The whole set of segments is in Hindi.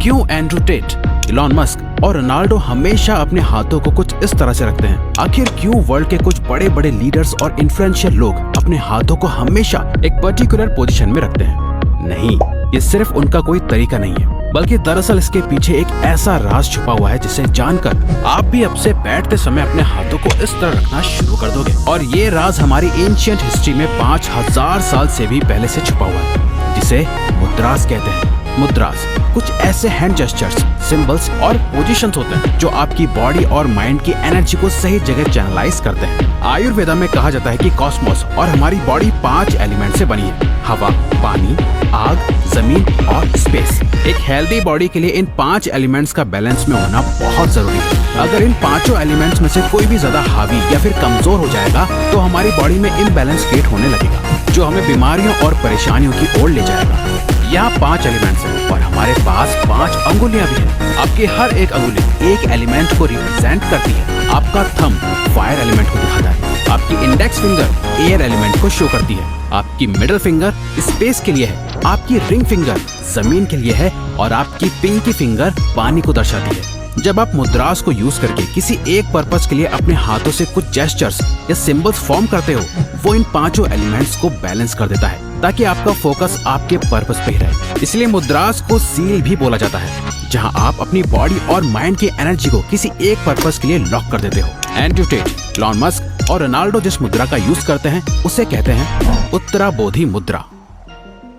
क्यों एंड्रू टेट, इलॉन मस्क और रोनाल्डो हमेशा अपने हाथों को कुछ इस तरह से रखते हैं? आखिर क्यों वर्ल्ड के कुछ बड़े बड़े लीडर्स और इन्फ्लुएंशियल लोग अपने हाथों को हमेशा एक पर्टिकुलर पोजीशन में रखते हैं? नहीं, ये सिर्फ उनका कोई तरीका नहीं है, बल्कि दरअसल इसके पीछे एक ऐसा राज छुपा हुआ है जिसे जानकर आप भी अब से बैठते समय अपने हाथों को इस तरह रखना शुरू कर दोगे। और ये राज हमारी एंशिएंट हिस्ट्री में 5000 साल से भी पहले से छुपा हुआ है, जिसे मुद्रास कहते हैं। मुद्रास कुछ ऐसे हैंड जेस्चर्स, सिंबल्स और पोजीशंस होते हैं जो आपकी बॉडी और माइंड की एनर्जी को सही जगह चैनलाइज करते हैं। आयुर्वेदा में कहा जाता है कि कॉस्मोस और हमारी बॉडी 5 एलिमेंट से बनी है: हवा, पानी, आग, जमीन और स्पेस। एक हेल्दी बॉडी के लिए इन 5 एलिमेंट्स का बैलेंस में होना बहुत जरूरी है। अगर इन 5 एलिमेंट्स में से कोई भी ज्यादा हावी या फिर कमजोर हो जाएगा तो हमारी बॉडी में इम्बैलेंस क्रिएट होने लगेगा, जो हमें बीमारियों और परेशानियों की ओर ले जाएगा। यहाँ 5 एलिमेंट्स हैं और हमारे पास 5 अंगुलियां भी हैं। आपकी हर एक अंगुली एक एलिमेंट को रिप्रेजेंट करती है। आपका थंब फायर एलिमेंट को दिखाता है, आपकी इंडेक्स फिंगर एयर एलिमेंट को शो करती है, आपकी मिडिल फिंगर स्पेस के लिए है, आपकी रिंग फिंगर जमीन के लिए है और आपकी पिंकी फिंगर पानी को दर्शाती है। जब आप मुद्रास को यूज करके किसी एक पर्पस के लिए अपने हाथों से कुछ जेस्चर्स या सिंबल्स फॉर्म करते हो, वो इन 5 एलिमेंट्स को बैलेंस कर देता है ताकि आपका फोकस आपके पर्पस पे ही रहे। इसलिए मुद्रास को सील भी बोला जाता है, जहां आप अपनी बॉडी और माइंड की एनर्जी को किसी एक पर्पस के लिए लॉक कर देते हो। एंड्रू टेट, इलॉन मस्क और रोनाल्डो जिस मुद्रा का यूज करते हैं उसे कहते हैं उत्तरा बोधि मुद्रा।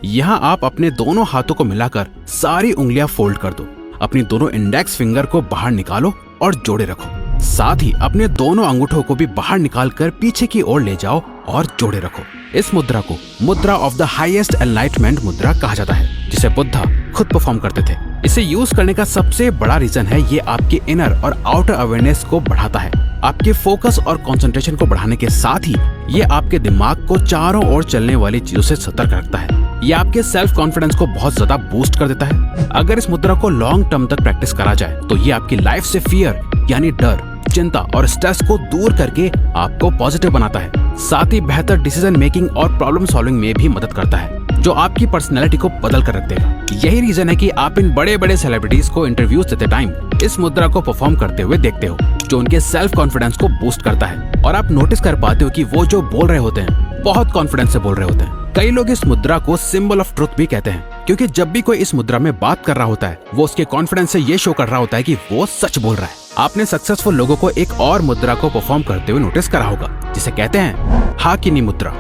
यहाँ आप अपने दोनों हाथों को मिलाकर सारी उंगलियां फोल्ड कर दो, अपनी दोनों इंडेक्स फिंगर को बाहर निकालो और जोड़े रखो। साथ ही अपने दोनों अंगूठों को भी बाहर निकालकर पीछे की ओर ले जाओ और जोड़े रखो। इस मुद्रा को मुद्रा ऑफ द हाईएस्ट एनलाइटमेंट मुद्रा कहा जाता है, जिसे बुद्धा खुद परफॉर्म करते थे। इसे यूज करने का सबसे बड़ा रीजन है ये आपके इनर और आउटर अवेयरनेस को बढ़ाता है। आपके फोकस और कंसंट्रेशन को बढ़ाने के साथ ही ये आपके दिमाग को चारों ओर चलने वाली चीजों से सतर्क रखता है। ये आपके सेल्फ कॉन्फिडेंस को बहुत ज्यादा बूस्ट कर देता है। अगर इस मुद्रा को लॉन्ग टर्म तक प्रैक्टिस करा जाए तो ये आपकी लाइफ से फियर यानी डर, चिंता और स्ट्रेस को दूर करके आपको पॉजिटिव बनाता है। साथ ही बेहतर डिसीजन मेकिंग और प्रॉब्लम सॉल्विंग में भी मदद करता है, जो आपकी पर्सनैलिटी को बदल कर रख देगा। यही रीजन है कि आप इन बड़े बड़े सेलिब्रिटीज को इंटरव्यूज देते टाइम इस मुद्रा को परफॉर्म करते हुए देखते हो, जो उनके सेल्फ कॉन्फिडेंस को बूस्ट करता है। और आप नोटिस कर पाते हो कि वो जो बोल रहे होते हैं बहुत कॉन्फिडेंस से बोल रहे होते हैं। कई लोग इस मुद्रा को सिंबल ऑफ ट्रुथ भी कहते हैं, क्योंकि जब भी कोई इस मुद्रा में बात कर रहा होता है वो उसके कॉन्फिडेंस से ये शो कर रहा होता है कि वो सच बोल रहा है। आपने सक्सेसफुल लोगों को एक और मुद्रा को परफॉर्म करते हुए नोटिस करा होगा, जिसे कहते हैं हाकिनी मुद्रा।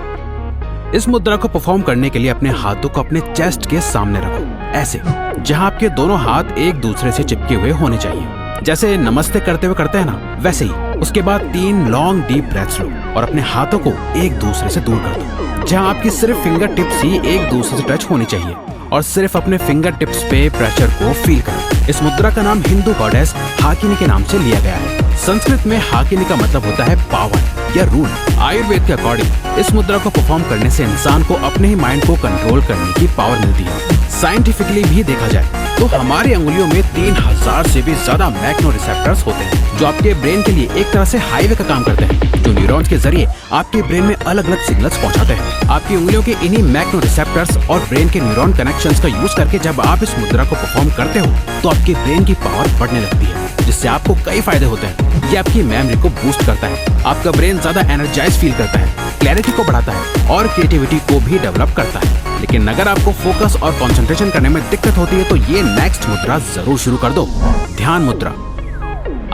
इस मुद्रा को परफॉर्म करने के लिए अपने हाथों को अपने चेस्ट के सामने रखो, ऐसे जहां आपके दोनों हाथ एक दूसरे से चिपके हुए होने चाहिए। जैसे नमस्ते करते हुए करते हैं ना, वैसे ही। उसके बाद 3 लॉन्ग डीप ब्रेथ्स लो और अपने हाथों को एक दूसरे से दूर कर दो, जहां आपकी सिर्फ फिंगर टिप्स ही एक दूसरे से टच होनी चाहिए और सिर्फ अपने फिंगर टिप्स पे प्रेशर को फील करें। इस मुद्रा का नाम हिंदू गॉडेस हाकिनी के नाम से लिया गया है। संस्कृत में हाकिनी का मतलब होता है पावर या रूल। आयुर्वेद के अकॉर्डिंग इस मुद्रा को परफॉर्म करने से इंसान को अपने ही माइंड को कंट्रोल करने की पावर मिलती है। साइंटिफिकली भी देखा जाए तो हमारी अंगुलियों में 3000 से भी ज्यादा मैग्नो रिसेप्टर्स होते हैं, जो आपके ब्रेन के लिए एक तरह से हाईवे का काम करते हैं, जो न्यूरॉन्स के जरिए आपके ब्रेन में अलग अलग सिग्नल्स पहुंचाते हैं। आपकी उंगलियों के इन्हीं मैग्नो रिसेप्टर्स और ब्रेन के न्यूरॉन कनेक्शंस का यूज करके जब आप इस मुद्रा को परफॉर्म करते हो तो आपके ब्रेन की पावर बढ़ने लगती है, जिससे आपको कई फायदे होते हैं। ये आपकी मेमोरी को बूस्ट करता है, आपका ब्रेन ज्यादा एनर्जाइज फील करता है, क्लैरिटी को बढ़ाता है और क्रिएटिविटी को भी डेवलप करता है। लेकिन अगर आपको फोकस और कंसंट्रेशन करने में दिक्कत होती है तो ये नेक्स्ट मुद्रा जरूर शुरू कर दो, ध्यान मुद्रा।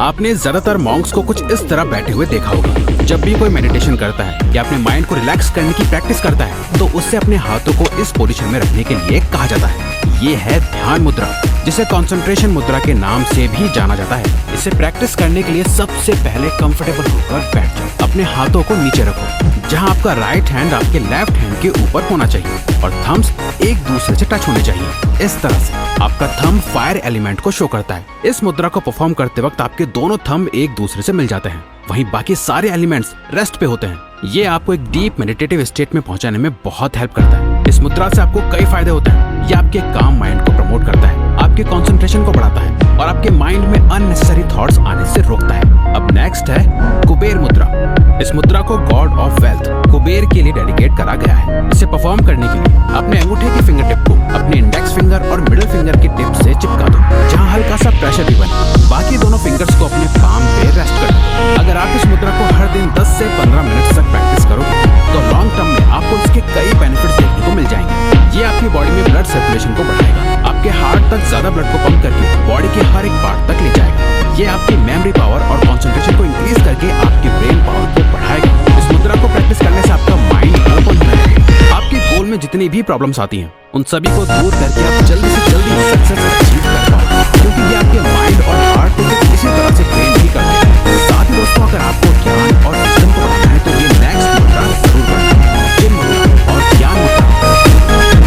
आपने ज्यादातर मॉन्क्स को कुछ इस तरह बैठे हुए देखा होगा। जब भी कोई मेडिटेशन करता है या अपने माइंड को रिलैक्स करने की प्रैक्टिस करता है तो उससे अपने हाथों को इस पोजीशन में रखने के लिए कहा जाता है। ये है ध्यान मुद्रा, जिसे कंसंट्रेशन मुद्रा के नाम से भी जाना जाता है। इसे प्रैक्टिस करने के लिए सबसे पहले कंफर्टेबल होकर बैठ जाओ। अपने हाथों को नीचे रखो, जहां आपका राइट हैंड आपके लेफ्ट हैंड के ऊपर होना चाहिए और थम्स एक दूसरे से टच होने चाहिए। इस तरह से आपका थंब फायर एलिमेंट को शो करता है। इस मुद्रा को परफॉर्म करते वक्त आपके दोनों थंब एक दूसरे से मिल जाते हैं, वहीं बाकी सारे एलिमेंट्स रेस्ट पे होते हैं। ये आपको एक डीप मेडिटेटिव स्टेट में पहुंचाने में बहुत हेल्प करता है। इस मुद्रा से आपको कई फायदे होते हैं। ये आपके काम माइंड को प्रमोट करता है, आपके कंसंट्रेशन को बढ़ाता है और आपके माइंड में अननेसेसरी थॉट्स आने से रोकता है। अब नेक्स्ट है कुबेर मुद्रा। इस मुद्रा को गॉड ऑफ वेल्थ कुबेर के लिए डेडिकेट करा गया है। इसे परफॉर्म करने के लिए अपने अंगूठे की फिंगर टिप को अपने इंडेक्स फिंगर और मिडिल फिंगर की टिप से चिपका दो। हल्का सा प्रेशर भी बने। बाकी दोनों फिंगर्स को अपने पाम पे रेस्ट कर दो। अगर आप इस मुद्रा को हर दिन 10 से 15 मिनट तक प्रैक्टिस करोगे तो लॉन्ग टर्म में आपको इसके कई बेनिफिट्स देखने को मिल जाएंगे। ये आपकी बॉडी में ब्लड सर्कुलेशन को बढ़ाएगा, आपके हार्ट तक ज्यादा ब्लड को पंप करके बॉडी के हर एक पार्ट तक ले जाएगा। ये आपकी मेमोरी पावर और कंसंट्रेशन को इंक्रीज करके आपकी ब्रेन पावर को बढ़ाएगा। इस मुद्रा को प्रैक्टिस करने से आपका माइंड ओपन होने लगेगा। आपके गोल में जितनी भी प्रॉब्लम्स आती हैं उन सभी को दूर करके आप जल्दी से जल्दी सक्सेस अचीव कर पाओगे, क्योंकि ये आपके माइंड और हार्ट को इसी तरह से ट्रेन भी करते हैं। साथ ही दोस्तों, अगर आपको ज्ञान और विजडम को बढ़ाना है तो ये नेक्स्ट मुद्रा जरूर बढ़ाएं। ये मुद्रा और ज्ञान मुद्रा,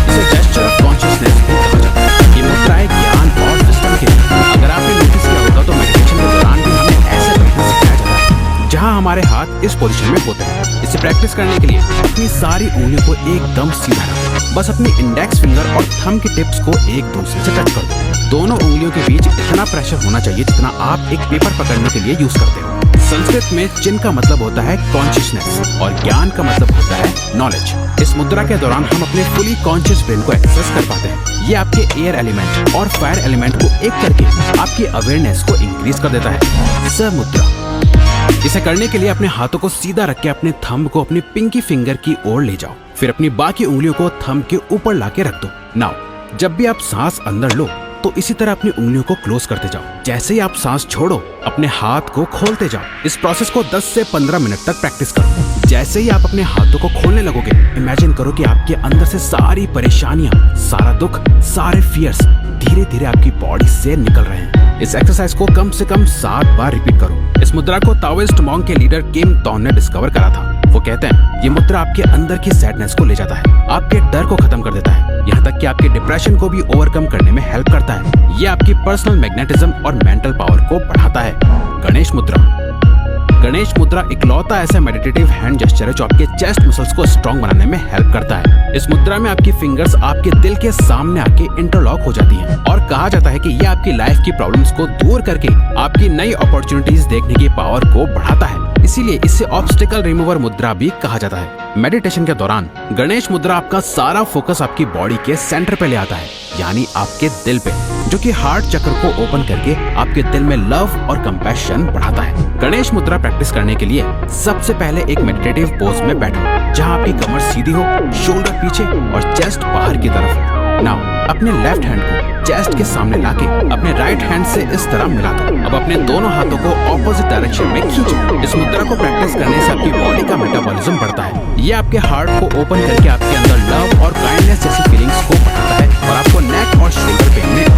इसे जेस्चर ऑफ कॉन्शियसनेस भी कहा जाता है। ये मुद्रा है ज्ञान और विजडम के लिए। अगर आपने नोटिस किया होगा तो मेडिटेशन के दौरान भी हमें ऐसे बैठना सिखाया जाता है जहाँ हमारे हाथ इस पोजीशन में होते हैं। इसे प्रैक्टिस करने के लिए अपनी सारी उंगलियों को एकदम सीधा रखो। बस अपनी इंडेक्स फिंगर और थंब की टिप्स को एक दूसरे से टच कर दो। दोनों उंगलियों के बीच इतना प्रेशर होना चाहिए जितना आप एक पेपर पकड़ने के लिए यूज करते हो। संस्कृत में चिन का मतलब होता है कॉन्शियसनेस और ज्ञान का मतलब होता है नॉलेज। इस मुद्रा के दौरान हम अपने फुली कॉन्शियस ब्रेन को एक्सेस कर पाते हैं। ये आपके एयर एलिमेंट और फायर एलिमेंट को एक करके आपकी अवेयरनेस को इंक्रीज कर देता है। समुद्रा, इसे करने के लिए अपने हाथों को सीधा रख के अपने थंब को अपनी पिंकी फिंगर की ओर ले जाओ। फिर अपनी बाकी उंगलियों को थंब के ऊपर लाके रख दो। नाउ जब भी आप सांस अंदर लो तो इसी तरह अपनी उंगलियों को क्लोज करते जाओ। जैसे ही आप सांस छोड़ो अपने हाथ को खोलते जाओ। इस प्रोसेस को 10 से 15 मिनट तक प्रैक्टिस करो। जैसे ही आप अपने हाथों को खोलने लगोगे, इमेजिन करो कि आपके अंदर से सारी परेशानियां, सारा दुख, सारे फियर्स धीरे धीरे आपकी बॉडी से निकल रहे हैं। इस एक्सरसाइज को कम से कम 7 बार रिपीट करो। इस मुद्रा को ताओइस्ट मॉन्क के लीडर किम तोन ने डिस्कवर करा था। वो कहते हैं ये मुद्रा आपके अंदर की सैडनेस को ले जाता है, आपके डर को खत्म कर देता है, यहाँ तक कि आपके डिप्रेशन को भी ओवरकम करने में हेल्प करता है। ये आपकी पर्सनल मैग्नेटिज्म और मेंटल पावर को बढ़ाता है। गणेश मुद्रा, गणेश मुद्रा इकलौता ऐसा मेडिटेटिव हैंड जेस्चर है जो आपके चेस्ट मसल्स को स्ट्रॉन्ग बनाने में हेल्प करता है। इस मुद्रा में आपकी फिंगर्स आपके दिल के सामने आके इंटरलॉक हो जाती हैं और कहा जाता है कि ये आपकी लाइफ की प्रॉब्लम्स को दूर करके आपकी नई अपॉर्चुनिटीज देखने की पावर को बढ़ाता है। इसीलिए इसे ऑब्स्टिकल रिमूवर मुद्रा भी कहा जाता है। मेडिटेशन के दौरान गणेश मुद्रा आपका सारा फोकस आपकी बॉडी के सेंटर पे ले आता है, यानी आपके दिल पे, जो कि हार्ट चक्र को ओपन करके आपके दिल में लव और कंपैशन बढ़ाता है। गणेश मुद्रा प्रैक्टिस करने के लिए सबसे पहले एक मेडिटेटिव पोज में बैठो जहां आपकी कमर सीधी हो, शोल्डर पीछे और चेस्ट बाहर की तरफ हो। नाउ अपने लेफ्ट हैंड को चेस्ट के सामने लाके अपने राइट हैंड से इस तरह मिला दो। अब अपने दोनों हाथों को ऑपोजिट डायरेक्शन में खींचो। इस मुद्रा को प्रैक्टिस करने से आपकी बॉडी का मेटाबॉलिज्म बढ़ता है। ये आपके हार्ट को ओपन करके आपके अंदर लव और काइंडनेस जैसी फीलिंग्स को बढ़ाता है और आपको नेक और शोल्डर पेन में